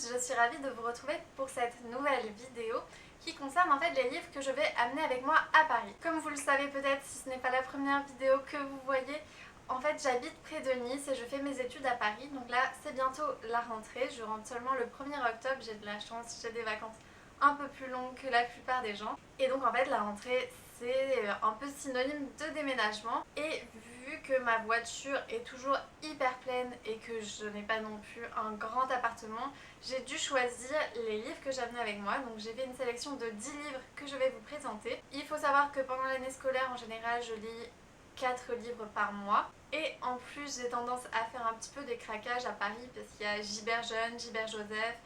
je suis ravie de vous retrouver pour cette nouvelle vidéo qui concerne en fait les livres que je vais amener avec moi à Paris. Comme vous le savez peut-être, si ce n'est pas la première vidéo que vous voyez, en fait j'habite près de Nice et je fais mes études à Paris. Donc là c'est bientôt la rentrée, je rentre seulement le 1er octobre, j'ai de la chance, j'ai des vacances un peu plus longues que la plupart des gens. Et donc en fait la rentrée c'est un peu synonyme de déménagement. Et vu que ma voiture est toujours hyper pleine et que je n'ai pas non plus un grand appartement, j'ai dû choisir les livres que j'amenais avec moi. Donc j'ai fait une sélection de 10 livres que je vais vous présenter. Il faut savoir que pendant l'année scolaire en général je lis 4 livres par mois. Et en plus j'ai tendance à faire un petit peu des craquages à Paris parce qu'il y a Gibert Jeune, Gibert Joseph,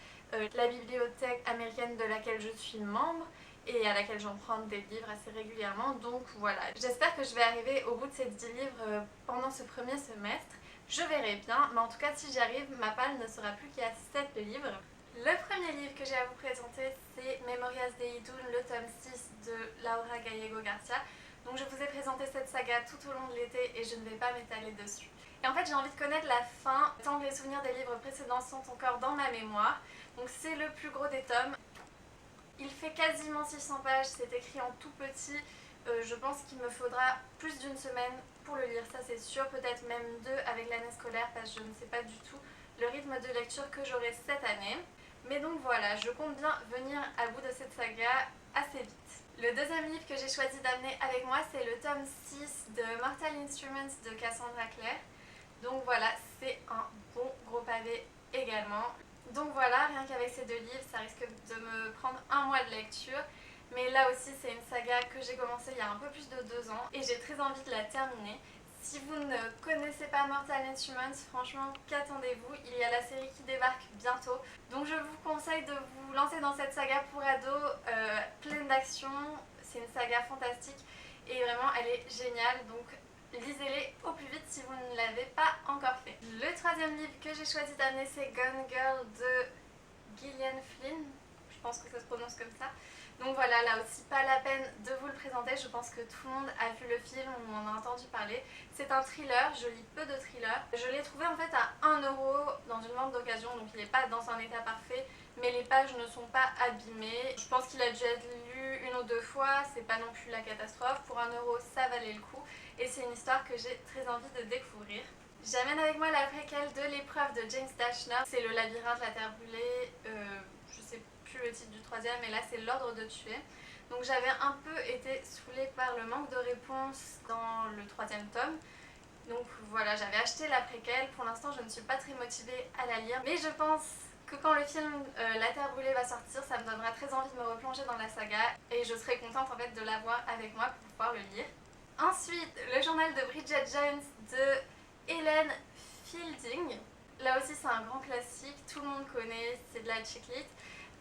la bibliothèque américaine de laquelle je suis membre et à laquelle j'emprunte des livres assez régulièrement. Donc voilà, j'espère que je vais arriver au bout de ces 10 livres pendant ce premier semestre. Je verrai bien, mais en tout cas si j'y arrive, ma palle ne sera plus qu'à 7 livres. Le premier livre que j'ai à vous présenter, c'est Memorias de Idún, le tome 6 de Laura Gallego Garcia. Donc je vous ai présenté cette saga tout au long de l'été et je ne vais pas m'étaler dessus. Et en fait j'ai envie de connaître la fin, tant que les souvenirs des livres précédents sont encore dans ma mémoire. Donc c'est le plus gros des tomes. Il fait quasiment 600 pages, c'est écrit en tout petit. Je pense qu'il me faudra plus d'une semaine pour le lire, ça c'est sûr, peut-être même 2 avec l'année scolaire parce que je ne sais pas du tout le rythme de lecture que j'aurai cette année. Mais donc voilà, je compte bien venir à bout de cette saga assez vite. Le deuxième livre que j'ai choisi d'amener avec moi, c'est le tome 6 de Mortal Instruments de Cassandra Clare. Donc voilà, c'est un bon gros pavé également. Donc voilà, rien qu'avec ces 2 livres, ça risque de me prendre un mois de lecture. Mais là aussi, c'est une saga que j'ai commencée il y a un peu plus de 2 ans et j'ai très envie de la terminer. Si vous ne connaissez pas Mortal Instruments, franchement, qu'attendez-vous? Il y a la série qui débarque bientôt. Donc je vous conseille de vous lancer dans cette saga pour ados, pleine d'action. C'est une saga fantastique et vraiment, elle est géniale. Donc lisez-les au plus vite si vous ne l'avez pas encore fait. Le troisième livre que j'ai choisi d'amener, c'est Gone Girl de Gillian Flynn. Je pense que ça se prononce comme ça. Donc voilà, là aussi pas la peine de vous le présenter, je pense que tout le monde a vu le film ou en a entendu parler. C'est un thriller, je lis peu de thrillers. Je l'ai trouvé en fait à 1 euro dans une vente d'occasion, donc il n'est pas dans un état parfait, mais les pages ne sont pas abîmées. Je pense qu'il a dû être lu 1 ou 2 fois, c'est pas non plus la catastrophe. Pour 1 euro, ça valait le coup et c'est une histoire que j'ai très envie de découvrir. J'amène avec moi la préquelle de l'épreuve de James Dashner, c'est le labyrinthe, la terre brûlée, je sais plus le titre du troisième, mais là c'est l'ordre de tuer. Donc j'avais un peu été saoulée par le manque de réponse dans le 3e tome. Donc voilà, j'avais acheté la préquelle, pour l'instant je ne suis pas très motivée à la lire, mais je pense que quand le film La Terre Brûlée va sortir, ça me donnera très envie de me replonger dans la saga et je serai contente en fait de l'avoir avec moi pour pouvoir le lire. Ensuite, le journal de Bridget Jones de Hélène Fielding. Là aussi c'est un grand classique, tout le monde connaît, c'est de la chick lit.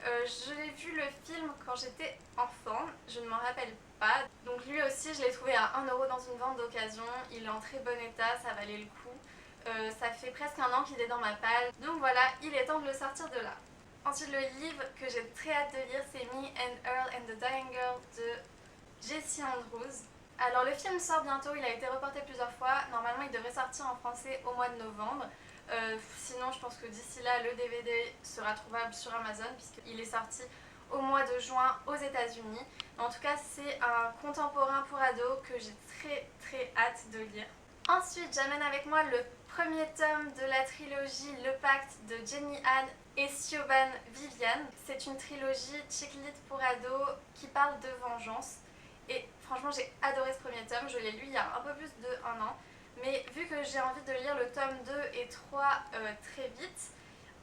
Je l'ai vu le film quand j'étais enfant, je ne m'en rappelle pas. Donc lui aussi je l'ai trouvé à 1 euro dans une vente d'occasion, il est en très bon état, ça valait le coup. Ça fait presque 1 an qu'il est dans ma palle, donc voilà, il est temps de le sortir de là. Ensuite le livre que j'ai très hâte de lire, c'est Me and Earl and the Dying Girl de Jessie Andrews. Alors le film sort bientôt, il a été reporté plusieurs fois, normalement il devrait sortir en français au mois de novembre. Sinon je pense que d'ici là le DVD sera trouvable sur Amazon puisqu'il est sorti au mois de juin aux États-Unis. En tout cas c'est un contemporain pour ados que j'ai très hâte de lire. Ensuite j'amène avec moi le premier tome de la trilogie Le Pacte de Jenny Han et Siobhan Vivian. C'est une trilogie chick lit pour ados qui parle de vengeance. Et franchement j'ai adoré ce premier tome, je l'ai lu il y a un peu plus de 1 an. Mais vu que j'ai envie de lire le tome 2 et 3 très vite,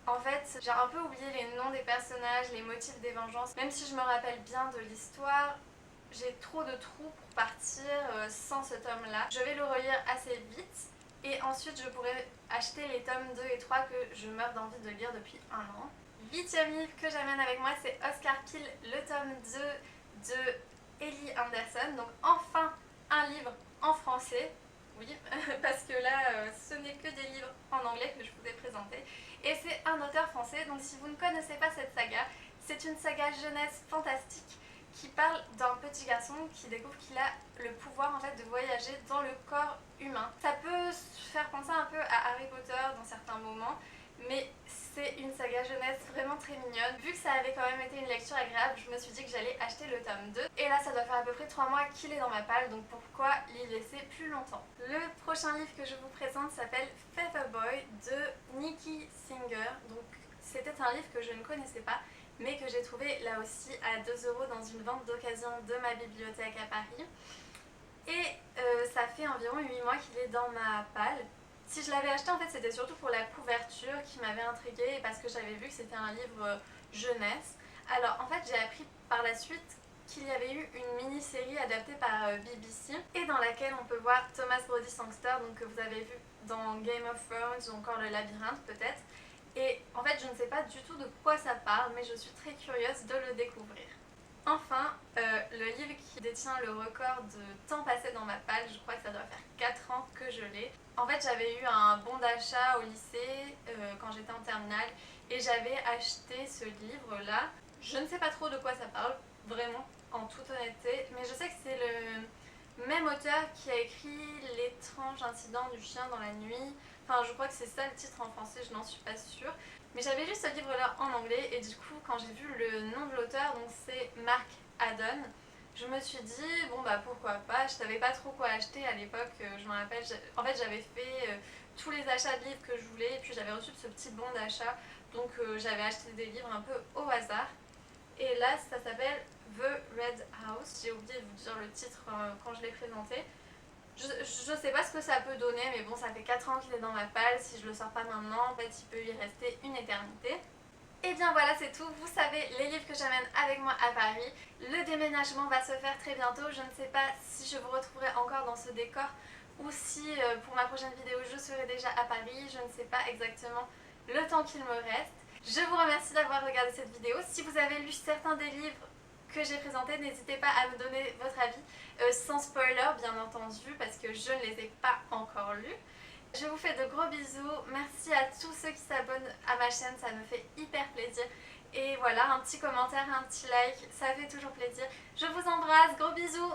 en fait j'ai un peu oublié les noms des personnages, les motifs des vengeances. Même si je me rappelle bien de l'histoire, j'ai trop de trous pour partir sans ce tome là. Je vais le relire assez vite et ensuite je pourrai acheter les tomes 2 et 3 que je meurs d'envie de lire depuis 1 an. 8e livre que j'amène avec moi, c'est Oscar Peel, le tome 2 de Ellie Anderson. Donc enfin un livre en français. Oui, parce que là, ce n'est que des livres en anglais que je vous ai présentés. Et c'est un auteur français, donc si vous ne connaissez pas cette saga, c'est une saga jeunesse fantastique qui parle d'un petit garçon qui découvre qu'il a le pouvoir en fait de voyager dans le corps humain. Ça peut faire penser un peu à Harry Potter dans certains moments, mais c'est une saga jeunesse vraiment très mignonne. Vu que ça avait quand même été une lecture agréable, je me suis dit que j'allais acheter le tome 2. Et là, ça doit faire à peu près 3 mois qu'il est dans ma palle, donc pourquoi l'y laisser plus longtemps? Le prochain livre que je vous présente s'appelle Feather Boy de Nikki Singer. Donc c'était un livre que je ne connaissais pas, mais que j'ai trouvé là aussi à 2 € dans une vente d'occasion de ma bibliothèque à Paris. Et ça fait environ 8 mois qu'il est dans ma palle. Si je l'avais acheté, en fait, c'était surtout pour la couverture qui m'avait intriguée et parce que j'avais vu que c'était un livre jeunesse. Alors, en fait, j'ai appris par la suite qu'il y avait eu une mini-série adaptée par BBC et dans laquelle on peut voir Thomas Brodie Sangster, donc que vous avez vu dans Game of Thrones ou encore Le Labyrinthe peut-être. Et en fait, je ne sais pas du tout de quoi ça parle, mais je suis très curieuse de le découvrir. Enfin, le livre qui détient le record de temps passé dans ma palle, je crois que ça doit faire 4 ans que je l'ai. En fait, j'avais eu un bon d'achat au lycée quand j'étais en terminale et j'avais acheté ce livre-là. Je ne sais pas trop de quoi ça parle, vraiment, en toute honnêteté, mais je sais que c'est le même auteur qui a écrit L'étrange incident du chien dans la nuit. Enfin, je crois que c'est ça le titre en français, je n'en suis pas sûre. Mais j'avais lu ce livre-là en anglais et du coup, quand j'ai vu le nom de l'auteur, donc c'est Mark Haddon, je me suis dit, bon bah pourquoi pas, je savais pas trop quoi acheter à l'époque, je me rappelle, en fait j'avais fait tous les achats de livres que je voulais et puis j'avais reçu ce petit bon d'achat, donc j'avais acheté des livres un peu au hasard. Et là, ça s'appelle The Red House, j'ai oublié de vous dire le titre quand je l'ai présenté. Je sais pas ce que ça peut donner, mais bon, ça fait 4 ans qu'il est dans ma palle. Si je le sors pas maintenant, en fait, il peut y rester une éternité. Et bien voilà, c'est tout. Vous savez les livres que j'amène avec moi à Paris. Le déménagement va se faire très bientôt. Je ne sais pas si je vous retrouverai encore dans ce décor ou si pour ma prochaine vidéo, je serai déjà à Paris. Je ne sais pas exactement le temps qu'il me reste. Je vous remercie d'avoir regardé cette vidéo. Si vous avez lu certains des livres que j'ai présenté, n'hésitez pas à me donner votre avis, sans spoiler bien entendu, parce que je ne les ai pas encore lus. Je vous fais de gros bisous, merci à tous ceux qui s'abonnent à ma chaîne, ça me fait hyper plaisir. Et voilà, un petit commentaire, un petit like, ça fait toujours plaisir. Je vous embrasse, gros bisous!